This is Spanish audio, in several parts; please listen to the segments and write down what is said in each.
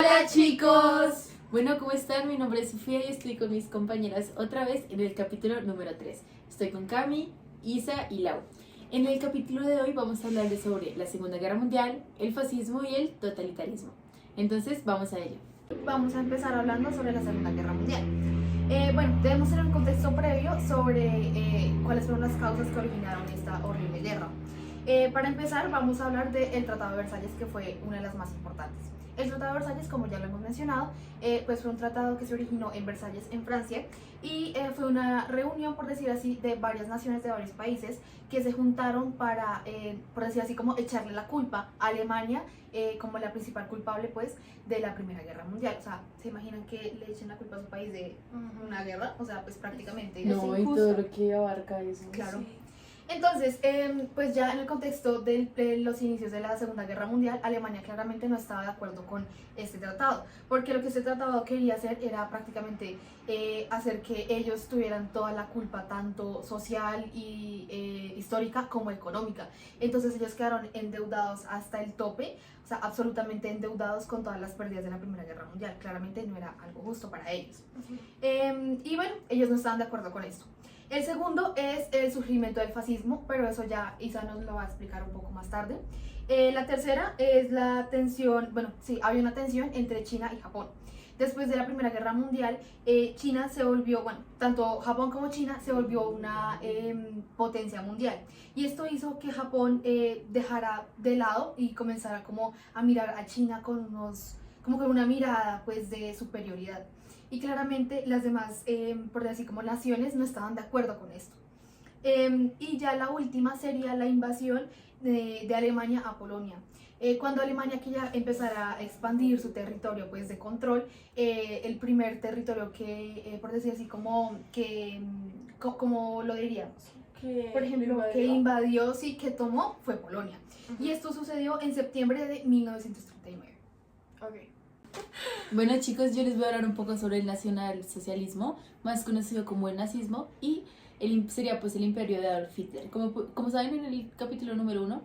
Hola chicos, bueno, ¿cómo están? Mi nombre es Sofía y estoy con mis compañeras otra vez en el capítulo número 3. Estoy con Cami, Isa y Lau. En el capítulo de hoy vamos a hablarles sobre la Segunda Guerra Mundial, el fascismo y el totalitarismo. Entonces, vamos a ello. Vamos a empezar hablando sobre la Segunda Guerra Mundial. Bueno, debemos tener un contexto previo sobre cuáles fueron las causas que originaron esta horrible guerra. Para empezar, vamos a hablar del Tratado de Versalles, que fue una de las más importantes. El Tratado de Versalles, como ya lo hemos mencionado, pues fue un tratado que se originó en Versalles, en Francia, y fue una reunión, por decir así, de varias naciones de varios países que se juntaron para, por decir así, como echarle la culpa a Alemania como la principal culpable, pues, de la Primera Guerra Mundial. O sea, ¿se imaginan que le echen la culpa a su país de una guerra? O sea, pues prácticamente No, es y injusto. todo lo que abarca eso. Claro. Sí. Entonces, pues ya en el contexto de los inicios de la Segunda Guerra Mundial, Alemania claramente no estaba de acuerdo con este tratado, porque lo que este tratado quería hacer era prácticamente hacer que ellos tuvieran toda la culpa, tanto social y histórica como económica. Entonces ellos quedaron endeudados hasta el tope, o sea, absolutamente endeudados con todas las pérdidas de la Primera Guerra Mundial. Claramente no era algo justo para ellos. Y bueno, ellos no estaban de acuerdo con esto. El segundo es el surgimiento del fascismo, pero eso ya Isa nos lo va a explicar un poco más tarde. La tercera es la tensión, bueno, sí, había una tensión entre China y Japón. Después de la Primera Guerra Mundial, China se volvió, bueno, tanto Japón como China se volvió una potencia mundial. Y esto hizo que Japón dejara de lado y comenzara como a mirar a China como con una mirada pues de superioridad. Y claramente las demás, por decir así como naciones, no estaban de acuerdo con esto. Y ya la última sería la invasión de Alemania a Polonia. Cuando Alemania quería empezar a expandir su territorio pues, de control, el primer territorio que, por decir así, como lo diríamos, por ejemplo, que invadió, sí, que tomó, fue Polonia. Y esto sucedió en septiembre de 1939. Ok. Bueno chicos, yo les voy a hablar un poco sobre el nacionalsocialismo, más conocido como el nazismo, y sería pues el imperio de Adolf Hitler. Como saben, en el capítulo número 1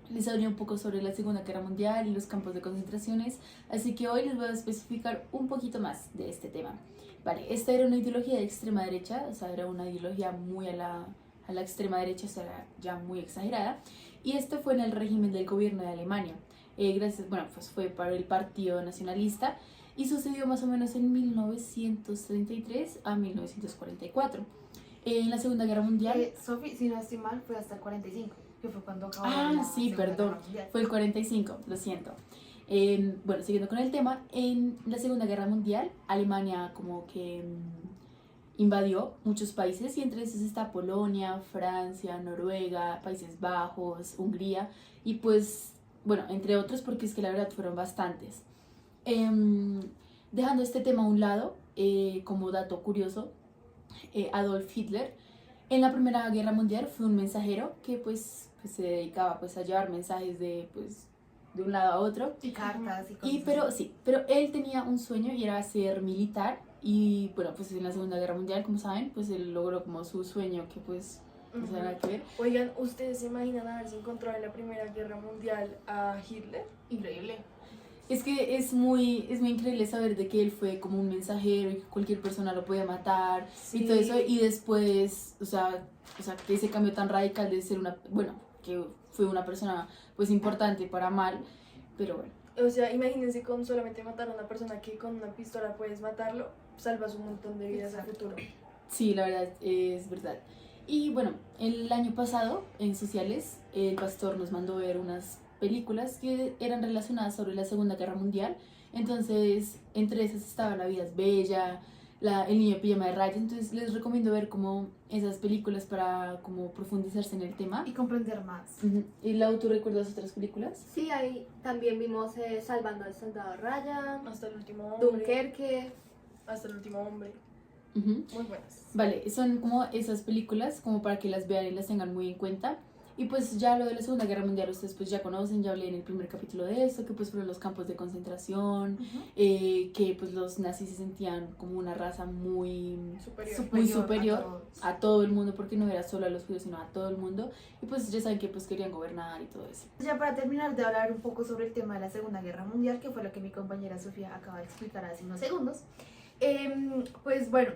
les hablé un poco sobre la Segunda Guerra Mundial y los campos de concentraciones, así que hoy les voy a especificar un poquito más de este tema. Vale, esta era una ideología de extrema derecha, o sea, era una ideología muy a la extrema derecha, o sea, era ya muy exagerada, y esto fue en el régimen del gobierno de Alemania. Bueno, pues fue para el Partido Nacionalista y sucedió más o menos en 1933 a 1944. En la Segunda Guerra Mundial... Sophie, si no estoy mal, fue hasta el 45, que fue cuando acabó la sí, Segunda perdón, Guerra Mundial. fue el 45, lo siento. Bueno, siguiendo con el tema, en la Segunda Guerra Mundial, Alemania como que invadió muchos países y entre esos está Polonia, Francia, Noruega, Países Bajos, Hungría y pues, bueno, entre otros porque es que la verdad fueron bastantes. Dejando este tema a un lado, como dato curioso, Adolf Hitler en la Primera Guerra Mundial fue un mensajero que pues se dedicaba pues a llevar mensajes de un lado a otro. Y cartas y cosas Pero él tenía un sueño y era ser militar y bueno, pues en la Segunda Guerra Mundial, como saben, pues él logró como su sueño que pues no tiene nada que ver. Oigan, ¿ustedes se imaginan haberse encontrado en la Primera Guerra Mundial a Hitler? Increíble. Es que es muy increíble saber de que él fue como un mensajero y que cualquier persona lo podía matar y todo eso, y después, o sea, que ese cambio tan radical de ser que fue una persona pues importante para mal, pero bueno. O sea, imagínense con solamente matar a una persona que con una pistola puedes matarlo, salvas un montón de vidas a futuro. Sí, la verdad, es verdad. Y bueno, el año pasado en sociales el pastor nos mandó ver unas películas que eran relacionadas sobre la Segunda Guerra Mundial. Entonces, entre esas estaba La vida es bella, El niño de pijama de rayas. Entonces, les recomiendo ver como esas películas para como profundizarse en el tema. Y comprender más. ¿Y Lau, tú recuerdas otras películas? Sí, ahí también vimos Salvando al Soldado Ryan, Hasta el último hombre. Dunkerque. Hasta el último hombre. Uh-huh. Muy buenas. Vale, son como esas películas como para que las vean y las tengan muy en cuenta. Y pues ya lo de la Segunda Guerra Mundial ustedes pues ya conocen, ya hablé en el primer capítulo de esto, que pues fueron los campos de concentración, que pues los nazis se sentían como una raza muy superior a todo el mundo, porque no era solo a los judíos sino a todo el mundo, y pues ya saben que pues querían gobernar y todo eso. Ya para terminar de hablar un poco sobre el tema de la Segunda Guerra Mundial, que fue lo que mi compañera Sofía acaba de explicar hace unos segundos, pues bueno,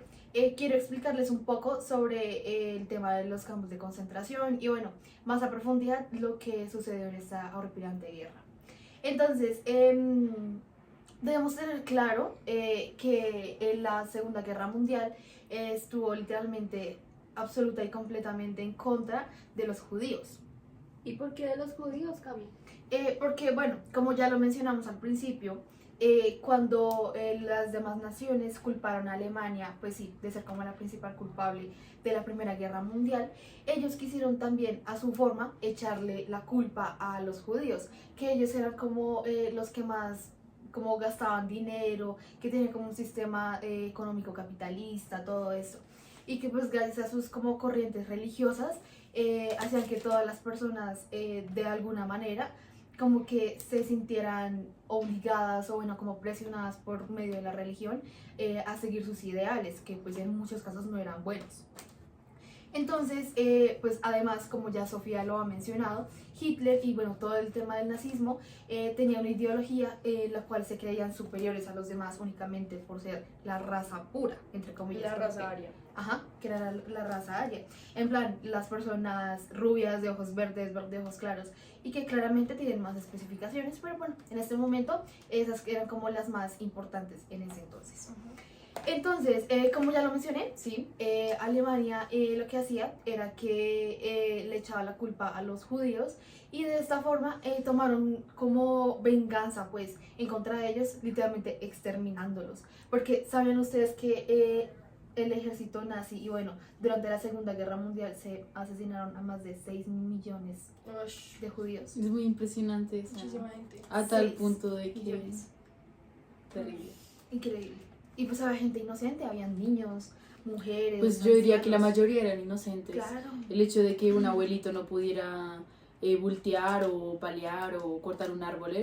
quiero explicarles un poco sobre el tema de los campos de concentración y bueno, más a profundidad lo que sucedió en esta horripilante guerra. Entonces, debemos tener claro que en la Segunda Guerra Mundial estuvo literalmente absoluta y completamente en contra de los judíos. ¿Y por qué de los judíos, Cami? Porque, bueno, como ya lo mencionamos al principio, cuando las demás naciones culparon a Alemania, pues sí, de ser como la principal culpable de la Primera Guerra Mundial, ellos quisieron también, a su forma, echarle la culpa a los judíos, que ellos eran como los que más como gastaban dinero, que tenían como un sistema económico capitalista, todo eso. Y que pues gracias a sus como corrientes religiosas hacían que todas las personas de alguna manera como que se sintieran obligadas o bueno como presionadas por medio de la religión a seguir sus ideales, que pues en muchos casos no eran buenos. Entonces, pues además, como ya Sofía lo ha mencionado, Hitler y bueno, todo el tema del nazismo tenía una ideología la cual se creían superiores a los demás únicamente por ser la raza pura, entre comillas. La raza aria. Ajá, que era la raza aria. En plan, las personas rubias, de ojos verdes, de ojos claros, y que claramente tienen más especificaciones, pero bueno, en este momento esas eran como las más importantes en ese entonces. Entonces, como ya lo mencioné, sí, Alemania lo que hacía era que le echaba la culpa a los judíos y de esta forma tomaron como venganza pues en contra de ellos, literalmente exterminándolos. Porque saben ustedes que el ejército nazi y bueno, durante la Segunda Guerra Mundial se asesinaron a más de 6 millones de judíos. Es muy impresionante eso. Muchísima gente. A tal 6 punto de que millones. es terrible. Increíble. Y pues había gente inocente, habían niños, mujeres. Pues yo diría que la ancianos. mayoría eran inocentes. Claro. El hecho de que un abuelito no pudiera voltear o paliar o cortar un árbol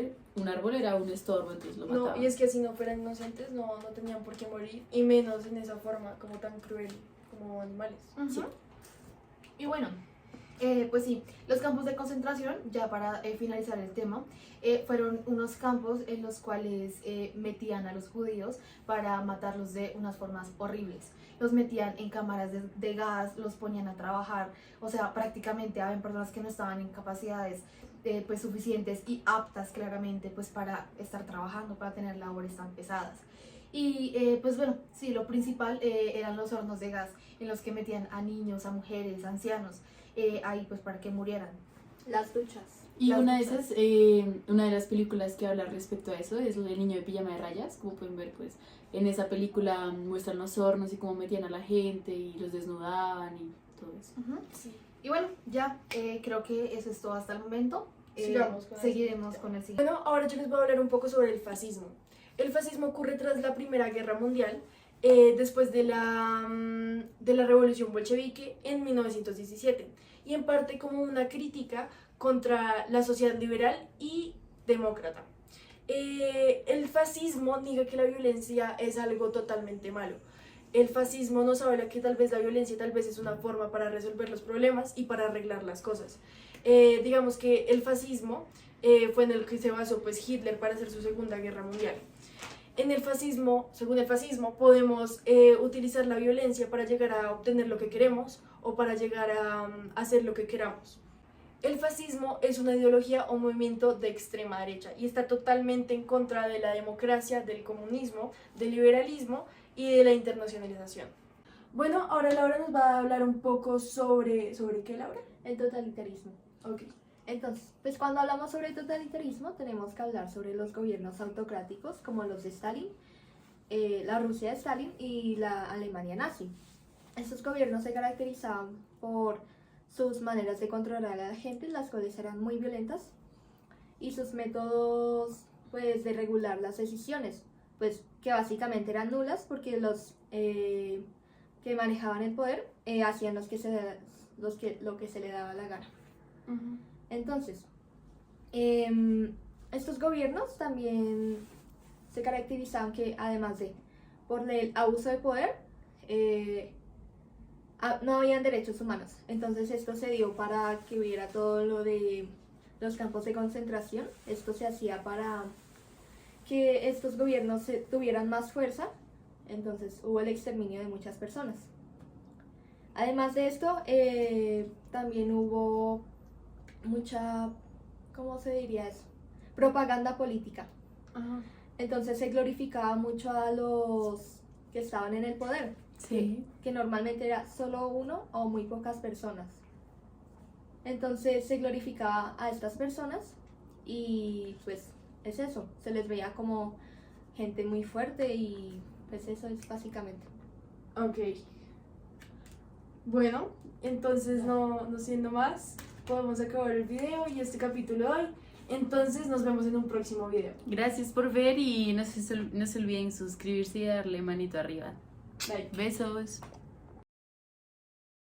era un estorbo, entonces lo mataba. No, y es que si no fueran inocentes no tenían por qué morir, y menos en esa forma como tan cruel como animales. Ujú. Sí. Y bueno, pues sí, los campos de concentración, ya para finalizar el tema, fueron unos campos en los cuales metían a los judíos para matarlos de unas formas horribles. Los metían en cámaras de gas, los ponían a trabajar, o sea, prácticamente había personas que no estaban en capacidades pues suficientes y aptas claramente pues para estar trabajando, para tener labores tan pesadas. Y pues bueno, sí, lo principal eran los hornos de gas en los que metían a niños, a mujeres, a ancianos, ahí pues para que murieran. Las duchas. Y Las una de duchas. esas, una de las películas que habla respecto a eso es lo del niño de pijama de rayas. Como pueden ver, pues en esa película muestran los hornos y cómo metían a la gente y los desnudaban y todo eso. Ujú. Sí. Y bueno, ya creo que eso es todo hasta el momento. Sigamos con el Seguiremos siguiente. con el siguiente. Bueno, ahora yo les voy a hablar un poco sobre el fascismo. El fascismo ocurre tras la Primera Guerra Mundial, después de la Revolución Bolchevique en 1917, y en parte como una crítica contra la sociedad liberal y demócrata. El fascismo niega que la violencia es algo totalmente malo. El fascismo nos habla que tal vez la violencia tal vez es una forma para resolver los problemas y para arreglar las cosas. Digamos que el fascismo fue en el que se basó pues Hitler para hacer su Segunda Guerra Mundial. En el fascismo, según el fascismo, podemos utilizar la violencia para llegar a obtener lo que queremos o para llegar a hacer lo que queramos. El fascismo es una ideología o movimiento de extrema derecha y está totalmente en contra de la democracia, del comunismo, del liberalismo y de la internacionalización. Bueno, ahora Laura nos va a hablar un poco sobre ¿qué, Laura? El totalitarismo. Ok. Entonces, pues cuando hablamos sobre totalitarismo tenemos que hablar sobre los gobiernos autocráticos como los de Stalin, la Rusia de Stalin y la Alemania nazi. Estos gobiernos se caracterizaban por sus maneras de controlar a la gente, las cuales eran muy violentas, y sus métodos pues de regular las decisiones, pues que básicamente eran nulas porque los que manejaban el poder hacían lo que se le daba la gana. Ujú. Entonces, estos gobiernos también se caracterizaban que, además de por el abuso de poder, no habían derechos humanos. Entonces esto se dio para que hubiera todo lo de los campos de concentración. Esto se hacía para que estos gobiernos tuvieran más fuerza. Entonces hubo el exterminio de muchas personas. Además de esto, también hubo mucha, ¿cómo se diría eso? Propaganda política. Ajá. Entonces se glorificaba mucho a los que estaban en el poder, Sí. que normalmente era solo uno o muy pocas personas. Entonces se glorificaba a estas personas y pues es eso, se les veía como gente muy fuerte y pues eso es básicamente. Ok. Bueno, entonces no siendo más, podemos acabar el video y este capítulo hoy. Entonces nos vemos en un próximo video. Gracias por ver y no se olviden suscribirse y darle manito arriba. Bye. Besos.